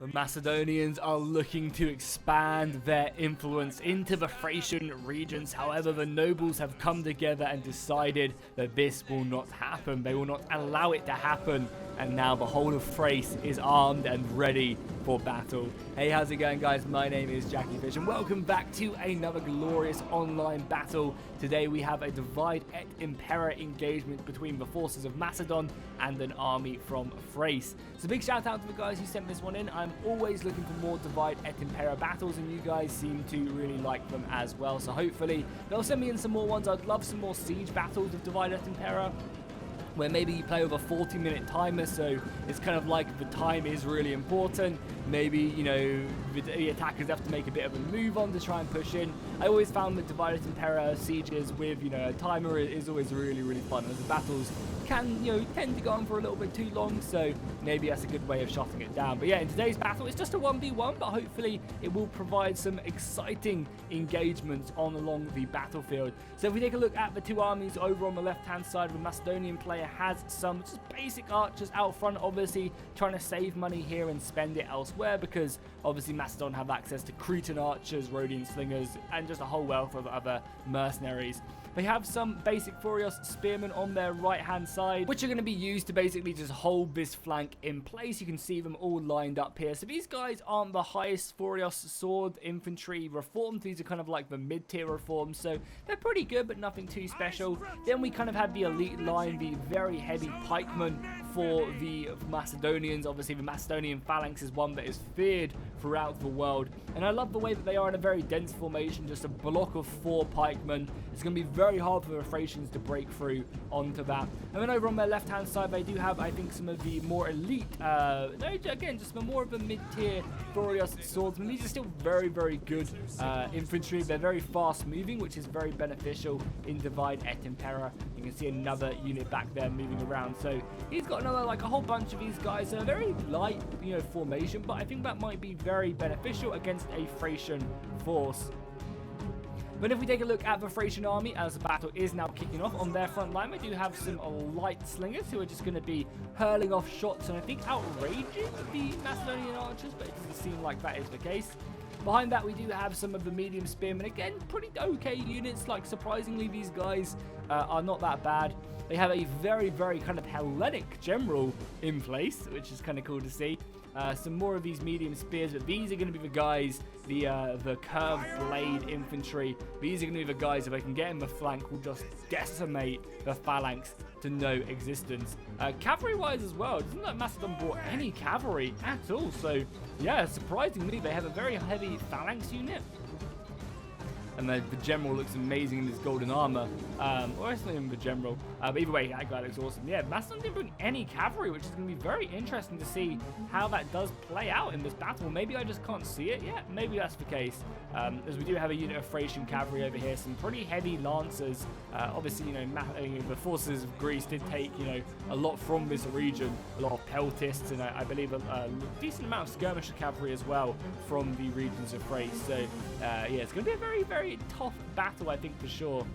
The Macedonians are looking to expand their influence into the Thracian regions. However, the nobles have come together and decided that this will not happen. They will not allow it to happen. And now the whole of Thrace is armed and ready for battle. Hey, how's it going, guys? My name is Jackie Fish and welcome back to another glorious online battle. Today we have a divide et impera engagement between the forces of Macedon and an army from Thrace. So big shout out to the guys who sent this one in. I'm always looking for more divide et impera battles and you guys seem to really like them as well. So hopefully they'll send me in some more ones. I'd love some more siege battles of divide et impera, where maybe you play with a 40-minute timer, so it's kind of like the time is really important. Maybe, you know, the attackers have to make a bit of a move on to try and push in. I always found that Divide et Impera sieges with, you know, a timer is always really, really fun, as the battles can, you know, tend to go on for a little bit too long, so maybe that's a good way of shutting it down. But yeah, in today's battle, it's just a 1v1, but hopefully it will provide some exciting engagements on along the battlefield. So if we take a look at the two armies over on the left-hand side, the Macedonian player has some just basic archers out front, obviously trying to save money here and spend it elsewhere, because obviously Macedon have access to Cretan archers, Rhodian slingers, and just a whole wealth of other mercenaries. They have some basic Furios spearmen on their right-hand side, which are going to be used to basically just hold this flank in place. You can see them all lined up here. So these guys aren't the highest Furios sword infantry reformed. These are kind of like the mid-tier reforms, so they're pretty good, but nothing too special. Then we kind of have the elite line, the very heavy pikemen for the Macedonians. Obviously, the Macedonian Phalanx is one that is feared throughout the world, and I love the way that they are in a very dense formation, just a block of 4 pikemen. It's going to be very hard for the Thracians to break through onto that. And then over on their left-hand side, they do have, I think, some of the more elite, again, just more of a mid-tier Furios swordsmen. These are still very, very good infantry. They're very fast-moving, which is very beneficial in Divide et Impera. You can see another unit back there moving around. So he's got another, like a whole bunch of these guys. A very light, you know, formation, but I think that might be very beneficial against a Thracian force. But if we take a look at the Thracian army, as the battle is now kicking off, on their front line, we do have some light slingers who are just going to be hurling off shots and I think outraging the Macedonian archers, but it doesn't seem like that is the case. Behind that, we do have some of the medium spearmen. Again, pretty okay units. Like, surprisingly, these guys are not that bad. They have a very, very kind of Hellenic general in place, which is kind of cool to see. Some more of these medium spears, but these are going to be the guys, the curved blade infantry. These are going to be the guys, if they can get in the flank, will just decimate the Phalanx to no existence. Cavalry-wise as well, doesn't that Macedon brought any cavalry at all? So, yeah, surprisingly, they have a very heavy Phalanx unit. And the general looks amazing in his golden armor. Or it's not even the general. But either way, that guy looks awesome. Yeah, Macedon didn't bring any cavalry, which is going to be very interesting to see how that does play out in this battle. Maybe I just can't see it yet. Maybe that's the case. As we do have a unit of Thracian cavalry over here. Some pretty heavy lancers. Obviously, you know, the forces of Greece did take, you know, a lot from this region. A lot of peltists and I believe a decent amount of skirmisher cavalry as well from the regions of Thrace. So, yeah, it's going to be a very, very tough battle, I think, for sure.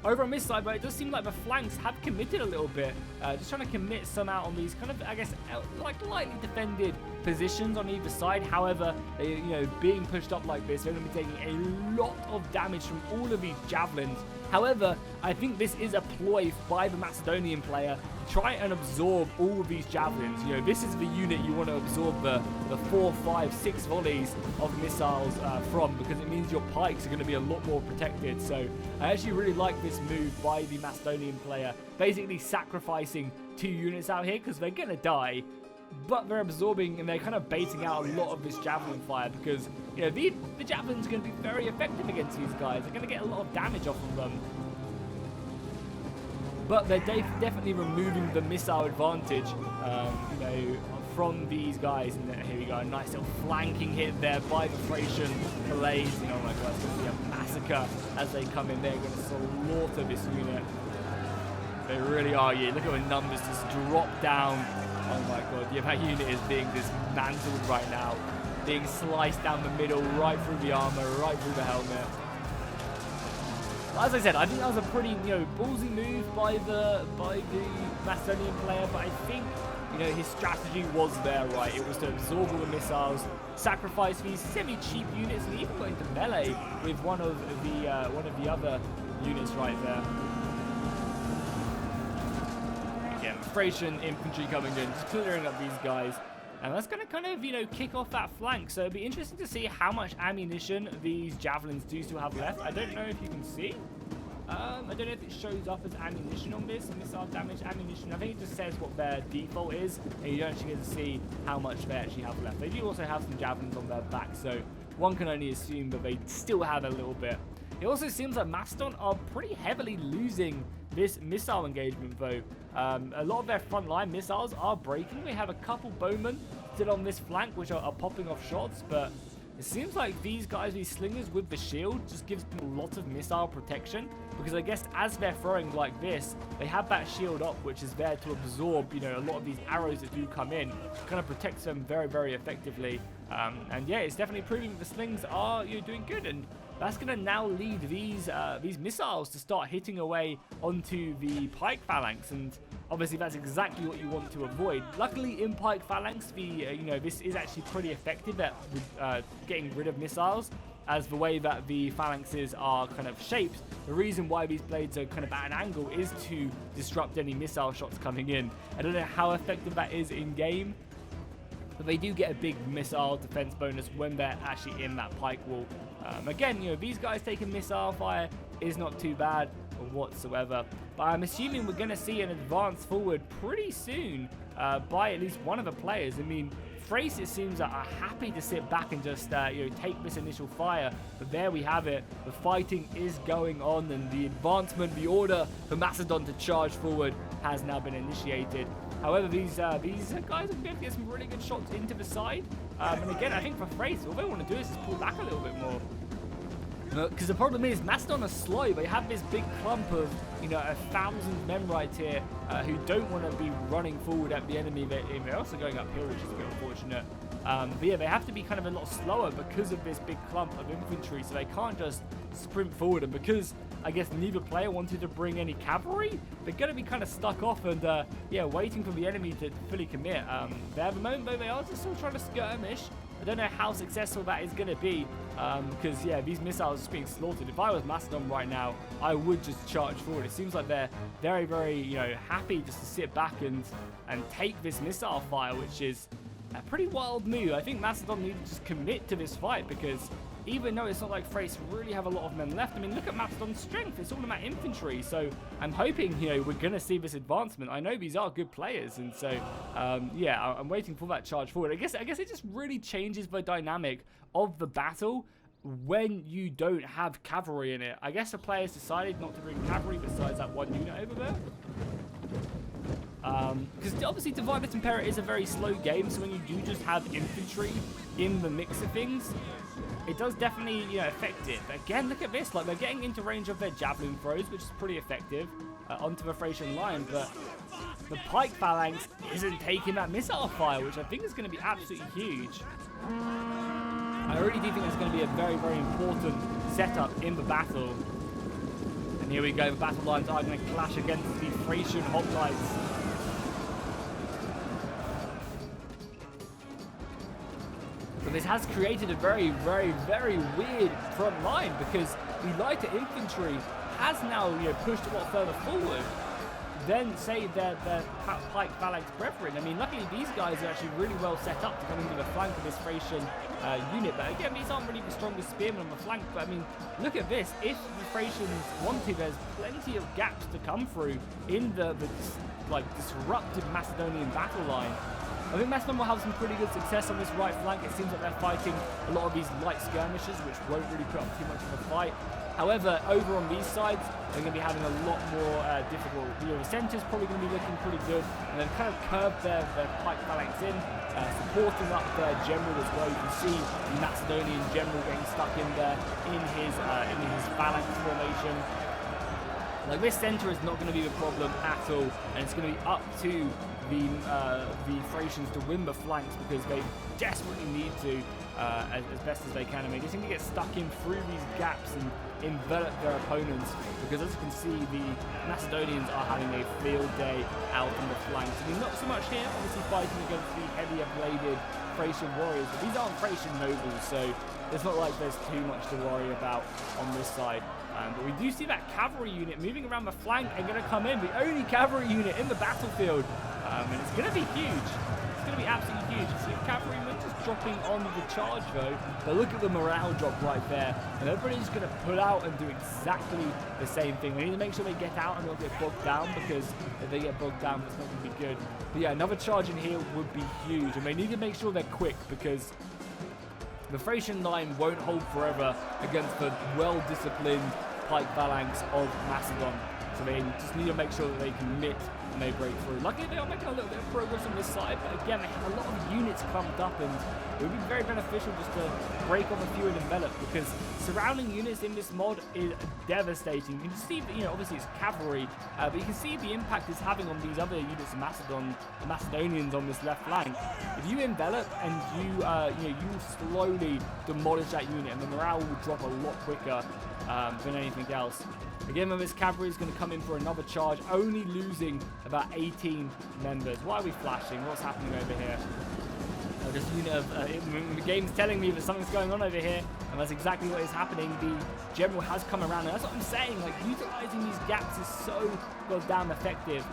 Over on this side, but it does seem like the flanks have committed a little bit. Just trying to commit some out on these kind of, I guess, like lightly defended positions on either side. However, you know, being pushed up like this, they're going to be taking a lot of damage from all of these javelins. However, I think this is a ploy by the Macedonian player to try and absorb all of these javelins. You know, this is the unit you want to absorb the 4, 5, 6 volleys of missiles from, because it means your pikes are going to be a lot more protected. So I actually really like this move by the Macedonian player, basically sacrificing 2 units out here because they're going to die. But they're absorbing and they're kind of baiting out a lot of this javelin fire because, you know, the javelins are going to be very effective against these guys. They're going to get a lot of damage off of them. But they're definitely removing the missile advantage, you know, from these guys. And here we go, a nice little flanking hit there by the Thracian blades. You know, oh my god, it's going to be a massacre as they come in. They're going to slaughter this unit. They really are. Yeah, look at the numbers just drop down. Oh my god, yeah, that unit is being dismantled right now. Being sliced down the middle, right through the armor, right through the helmet. As I said, I think that was a pretty, you know, ballsy move by the Macedonian player, but I think you know, his strategy was there, right? It was to absorb all the missiles, sacrifice these semi-cheap units, and even got into melee with one of the other units right there. Again, Thracian infantry coming in, just clearing up these guys. And that's going to kind of, you know, kick off that flank. So it'll be interesting to see how much ammunition these javelins do still have left. I don't know if you can see. I don't know if it shows up as ammunition on this, missile damage ammunition. I think it just says what their default is, and you don't actually get to see how much they actually have left. They do also have some javelins on their back, so one can only assume that they still have a little bit. It also seems like Macedon are pretty heavily losing this missile engagement, though. A lot of their frontline missiles are breaking. We have a couple bowmen still on this flank, which are popping off shots, but it seems like these guys, these slingers with the shield, just gives them a lot of missile protection, because I guess as they're throwing like this, they have that shield up, which is there to absorb, you know, a lot of these arrows that do come in. Kind of protects them very, very effectively. And yeah, it's definitely proving that the slings are, you know, doing good, and that's going to now lead these missiles to start hitting away onto the pike phalanx, and obviously that's exactly what you want to avoid. Luckily, in pike phalanx, you know, this is actually pretty effective at getting rid of missiles, as the way that the phalanxes are kind of shaped. The reason why these blades are kind of at an angle is to disrupt any missile shots coming in. I don't know how effective that is in game, but they do get a big missile defense bonus when they're actually in that pike wall. Again, you know, these guys taking missile fire is not too bad whatsoever. But I'm assuming we're going to see an advance forward pretty soon by at least one of the players. I mean, Thrace, it seems, are happy to sit back and just you know, take this initial fire. But there we have it. The fighting is going on, and the advancement, the order for Macedon to charge forward has now been initiated. However, these guys are going to be able to get some really good shots into the side. And again, I think for Thrace, all they want to do is just pull back a little bit more. Because the problem is, Macedon are slow. They have this big clump of, you know, 1,000 men right here who don't want to be running forward at the enemy. They're also going uphill, which is a bit unfortunate. But yeah, they have to be kind of a lot slower because of this big clump of infantry, so they can't just sprint forward. And because I guess neither player wanted to bring any cavalry, they're going to be kind of stuck off and yeah, waiting for the enemy to fully commit. At the moment, though, they are just still trying to skirmish. I don't know how successful that is going to be, because yeah, these missiles are just being slaughtered. If I was Macedon right now, I would just charge forward. It seems like they're very, very, you know, happy just to sit back and take this missile fire, which is a pretty wild move. I think Macedon need to just commit to this fight, because even though it's not like Thrace really have a lot of men left, I mean, look at Macedon's strength. It's all about infantry. So I'm hoping, you know, we're going to see this advancement. I know these are good players. And so, yeah, I'm waiting for that charge forward. I guess it just really changes the dynamic of the battle when you don't have cavalry in it. I guess the players decided not to bring cavalry besides that one unit over there. Because obviously Et Impera is a very slow game, so when you do just have infantry in the mix of things, it does definitely, you know, affect it. But again, look at this, like they're getting into range of their javelin throws, which is pretty effective, onto the Thracian line, but the pike phalanx isn't taking that missile fire, which I think is going to be absolutely huge. I really do think it's going to be a very, very important setup in the battle. And here we go, the battle lines are going to clash against the Thracian hoplites. But this has created a very, very, very weird front line, because the lighter infantry has now, you know, pushed a lot further forward than, say, their pike phalanx brethren. I mean, luckily these guys are actually really well set up to come into the flank of this Thracian unit. But again, these aren't really the strongest spearmen on the flank. But I mean, look at this. If the Thracians want to, there's plenty of gaps to come through in the like disrupted Macedonian battle line. I think Macedon will have some pretty good success on this right flank. It seems like they're fighting a lot of these light skirmishes, which won't really put up too much of a fight. However, over on these sides, they're going to be having a lot more difficult. You know, the centre's probably going to be looking pretty good, and they've kind of curved their pike phalanx in, supporting up their general as well. You can see the Macedonian general getting stuck in there in his phalanx formation. Like, this center is not going to be the problem at all, and it's going to be up to the Thracians to win the flanks because they desperately need to, as best as they can, and they just need to get stuck in through these gaps and envelop their opponents, because as you can see, the Macedonians are having a field day out on the flanks. I mean, not so much here, obviously fighting against the heavier bladed Thracian warriors, but these aren't Thracian nobles, so it's not like there's too much to worry about on this side. But we do see that cavalry unit moving around the flank and going to come in, the only cavalry unit in the battlefield, and it's going to be huge. It's going to be absolutely huge. You see the cavalrymen just dropping on the charge though, but look at the morale drop right there, and everybody's going to pull out and do exactly the same thing. They need to make sure they get out and don't get bogged down, because if they get bogged down, it's not going to be good. But yeah, another charge in here would be huge, and they need to make sure they're quick, because the Thracian line won't hold forever against the well-disciplined pike phalanx of Macedon. So they just need to make sure that they commit and they break through. Luckily, they are making a little bit of progress on this side, but again, they have a lot of units clumped up, and it would be very beneficial just to break off a few and envelop, because surrounding units in this mod is devastating. You can see that, obviously it's cavalry, but you can see the impact it's having on these other units of Macedon, the Macedonians on this left flank. If you envelop and you slowly demolish that unit, and the morale will drop a lot quicker than anything else. Again, this cavalry is going to come in for another charge, only losing about 18 members. Why are we flashing? What's happening over here? This unit of the game's telling me that something's going on over here, and that's exactly what is happening. The general has come around, and that's what I'm saying. Like, utilizing these gaps is so goddamn effective.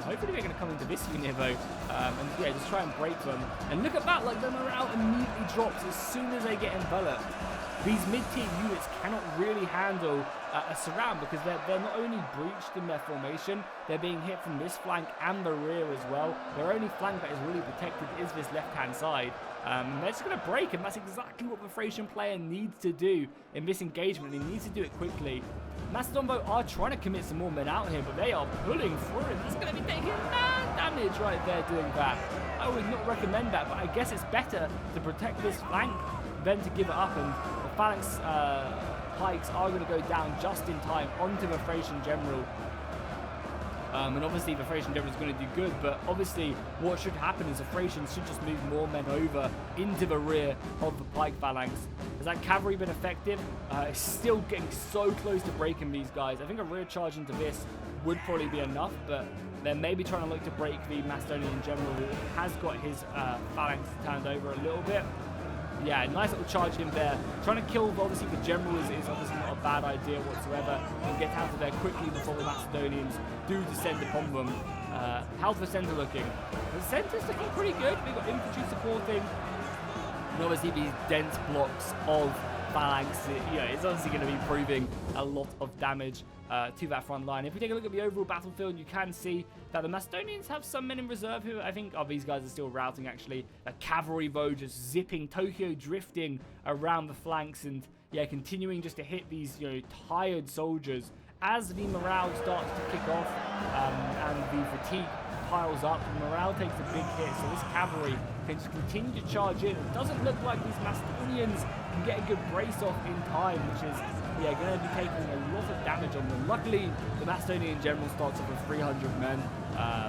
Hopefully they're going to come into this unit though, and yeah, just try and break them. And look at that, like, the morale immediately drops as soon as they get enveloped. These mid-tier units cannot really handle a surround, because they're not only breached in their formation, they're being hit from this flank and the rear as well. Their only flank that is really protected is this left-hand side. They're just going to break, and that's exactly what the Thracian player needs to do in this engagement. He needs to do it quickly. Macedon though are trying to commit some more men out here, but they are pulling through, and it's going to be taking mad damage right there doing that. I would not recommend that, but I guess it's better to protect this flank than to give it up, and the Phalanx pikes are going to go down just in time onto the Thracian general. And obviously the Thracian general is going to do good, but obviously what should happen is the Thracians should just move more men over into the rear of the pike phalanx. Has that cavalry been effective? It's still getting so close to breaking these guys. I think a rear charge into this would probably be enough, but they're maybe trying to look to break the Macedonian general, who has got his phalanx turned over a little bit. Yeah, nice little charge in there. Trying to kill, obviously, the general is obviously not a bad idea whatsoever. And get out of there quickly before the Macedonians do descend upon them. How's the centre looking? The centre's looking pretty good. We've got infantry supporting. And obviously these dense blocks of phalanx, it's obviously going to be proving a lot of damage to that front line. If we take a look at the overall battlefield, you can see that the Macedonians have some men in reserve who I think, these guys are still routing actually. The cavalry though just zipping, Tokyo drifting around the flanks, and yeah, continuing just to hit these tired soldiers as the morale starts to kick off, and the fatigue piles up. The morale takes a big hit, so this cavalry can just continue to charge in. It doesn't look like these Macedonians can get a good brace off in time, which is going to be taking a lot of damage on them. Luckily, the Macedonian general starts off with 300 men,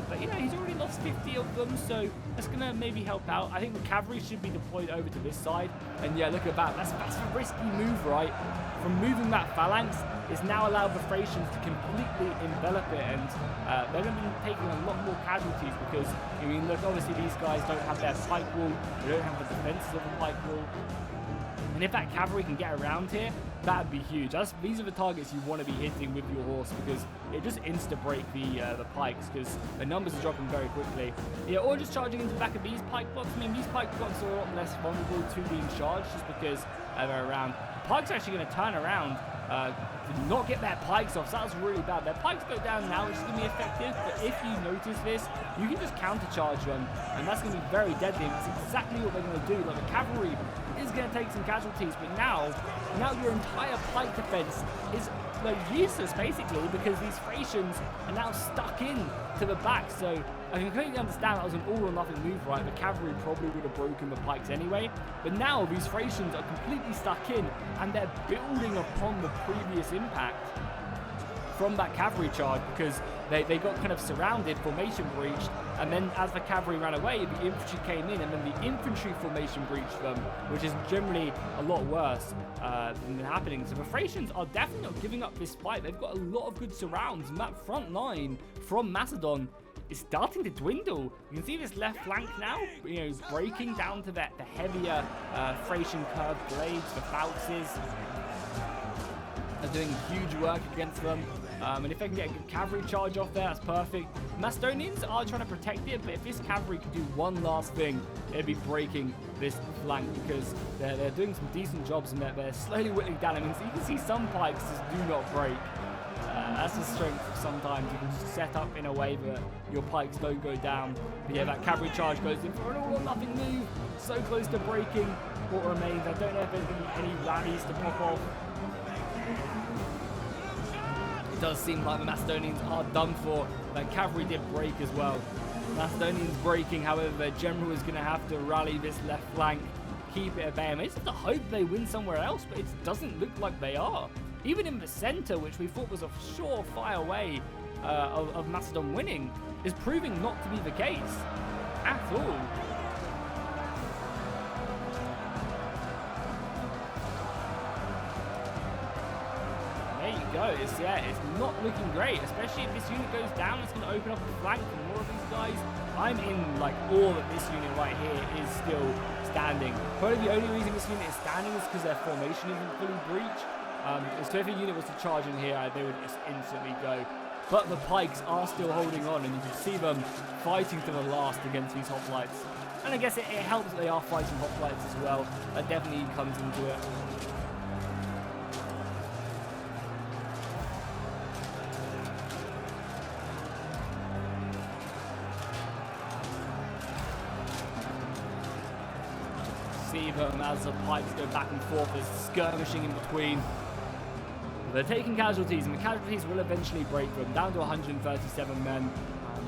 but he's already lost 50 of them, so that's going to maybe help out. I think the cavalry should be deployed over to this side, and yeah, look at that. That's a risky move, right? From moving that phalanx, it's now allowed the Thracians to completely envelop it, and they're going to be taking a lot more casualties, because, look, obviously these guys don't have their pike wall, they don't have the defenses of the pike wall, and if that cavalry can get around here, that'd be huge. These are the targets you want to be hitting with your horse, because it just insta-break the pikes, because the numbers are dropping very quickly. Yeah, or just charging into the back of these pike blocks. These pike blocks are a lot less vulnerable to being charged, just because they're around. The pike's actually going to turn around, did not get their pikes off, so that was really bad. Their pikes go down now, which is going to be effective, but if you notice this, you can just countercharge them, and that's going to be very deadly, and that's exactly what they're going to do. Like, the cavalry is going to take some casualties, but now your entire pike defense is useless, basically, because these Thracians are now stuck in to the back. So I can completely understand that was an all or nothing move, right? The cavalry probably would have broken the pikes anyway, but now these Thracians are completely stuck in, and they're building upon the previous impact. from that cavalry charge, because they got kind of surrounded, formation breached, and then as the cavalry ran away, the infantry came in, and then the infantry formation breached them, which is generally a lot worse than happening. So the Thracians are definitely not giving up this fight. They've got a lot of good surrounds, and that front line from Macedon is starting to dwindle. You can see this left flank now, breaking down to the heavier Thracian curved blades, the Phalanxes are doing huge work against them. And if they can get a good cavalry charge off there, that's perfect. Macedonians are trying to protect it, but if this cavalry could do one last thing, it'd be breaking this flank, because they're doing some decent jobs, and they're slowly whittling down. I mean, so you can see some pikes just do not break. That's the strength. Sometimes you can just set up in a way that your pikes don't go down. But yeah, that cavalry charge goes in for an all or nothing move. So close to breaking what remains. I don't know if there's going to be any rallies to pop off. It does seem like the Macedonians are done for. That cavalry did break as well. Macedonians breaking, however, their general is going to have to rally this left flank, keep it at bay. I mean, it's just a hope they win somewhere else, but it doesn't look like they are. Even in the center, which we thought was a surefire way of Macedon winning, is proving not to be the case at all. There you go. It's not looking great, especially if this unit goes down. It's going to open up a flank for more of these guys. I'm in like awe that this unit right here is still standing. Probably the only reason this unit is standing is because their formation isn't fully breached. So if a unit was to charge in here, they would just instantly go. But the pikes are still holding on, and you can see them fighting to the last against these hoplites. And I guess it helps that they are fighting hoplites as well. That definitely comes into it. See them as the pikes go back and forth, there's skirmishing in between. They're taking casualties, and the casualties will eventually break them down to 137 men.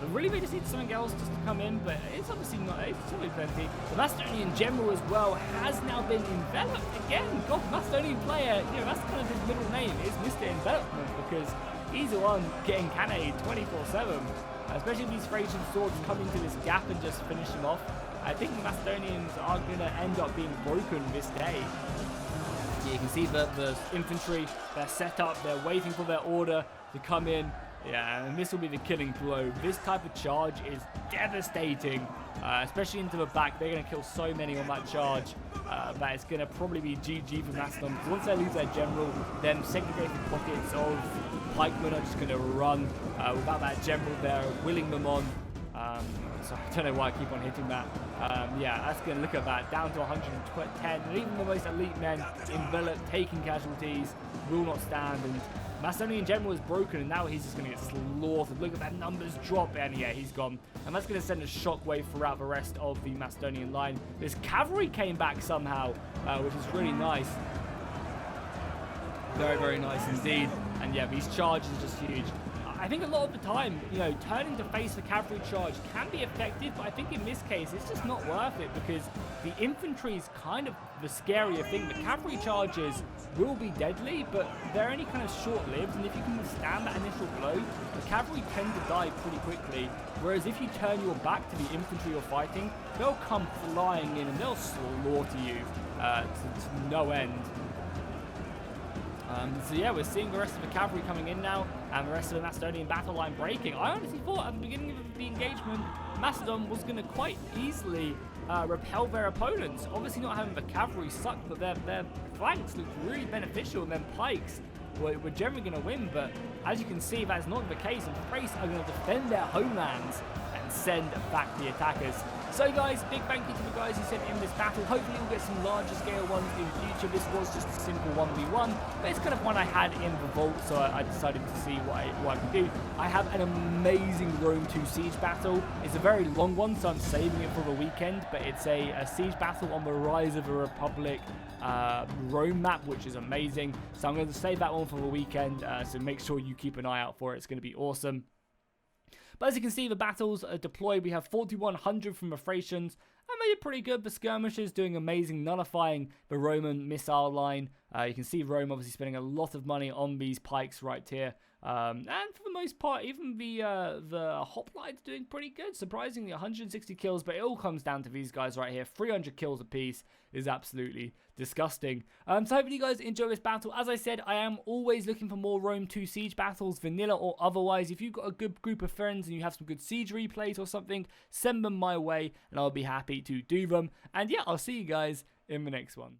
But really, they just need something else just to come in, but it's obviously not. It's totally plenty. The Macedonian general as well has now been enveloped again. God, Macedonian player, that's kind of his middle name, is Mr. Envelopment, because he's the one getting cannoned 24/7. Especially if these Thracian swords come into this gap and just finish him off. I think the Macedonians are going to end up being broken this day. You can see the infantry, they're set up, they're waiting for their order to come in. Yeah, and this will be the killing blow. This type of charge is devastating, especially into the back. They're going to kill so many on that charge that it's going to probably be GG for Macedon. Because once they lose their general, then segregated pockets of pikemen are just going to run without that general there, willing them on. So I don't know why I keep on hitting that. Yeah, that's going to look at that. Down to 110. And even the most elite men enveloped, taking casualties, will not stand. And Macedonian general is broken, and now he's just going to get slaughtered. Look at that numbers drop, and yeah, he's gone. And that's going to send a shockwave throughout the rest of the Macedonian line. This cavalry came back somehow, which is really nice. Very, very nice indeed. And yeah, these charges are just huge. I think a lot of the time, turning to face the cavalry charge can be effective, but I think in this case, it's just not worth it, because the infantry is kind of the scarier thing. The cavalry charges will be deadly, but they're only kind of short-lived, and if you can withstand that initial blow, the cavalry tend to die pretty quickly, whereas if you turn your back to the infantry you're fighting, they'll come flying in and they'll slaughter you to no end. So yeah, we're seeing the rest of the cavalry coming in now, and the rest of the Macedonian battle line breaking. I honestly thought at the beginning of the engagement, Macedon was going to quite easily repel their opponents. Obviously not having the cavalry suck, but their flanks looked really beneficial, and then pikes were generally going to win. But as you can see, that's not the case, and Thrace are going to defend their homelands and send back the attackers. So guys, big thank you to the guys who sent in this battle. Hopefully we'll get some larger scale ones in future. This was just a simple 1v1, but it's kind of one I had in the vault, so I decided to see what I can do. I have an amazing Rome 2 siege battle. It's a very long one, so I'm saving it for the weekend, but it's a siege battle on the Rise of the Republic Rome map, which is amazing. So I'm going to save that one for the weekend, so make sure you keep an eye out for it. It's going to be awesome. But as you can see, the battles are deployed. We have 4,100 from the Thracians, and they are pretty good. The skirmishers doing amazing, nullifying the Roman missile line. You can see Rome obviously spending a lot of money on these pikes right here. And for the most part, even the hoplites doing pretty good. Surprisingly, 160 kills, but it all comes down to these guys right here. 300 kills apiece is absolutely disgusting. So hopefully you guys enjoy this battle. As I said, I am always looking for more Rome 2 siege battles, vanilla or otherwise. If you've got a good group of friends and you have some good siege replays or something, send them my way and I'll be happy to do them. And yeah, I'll see you guys in the next one.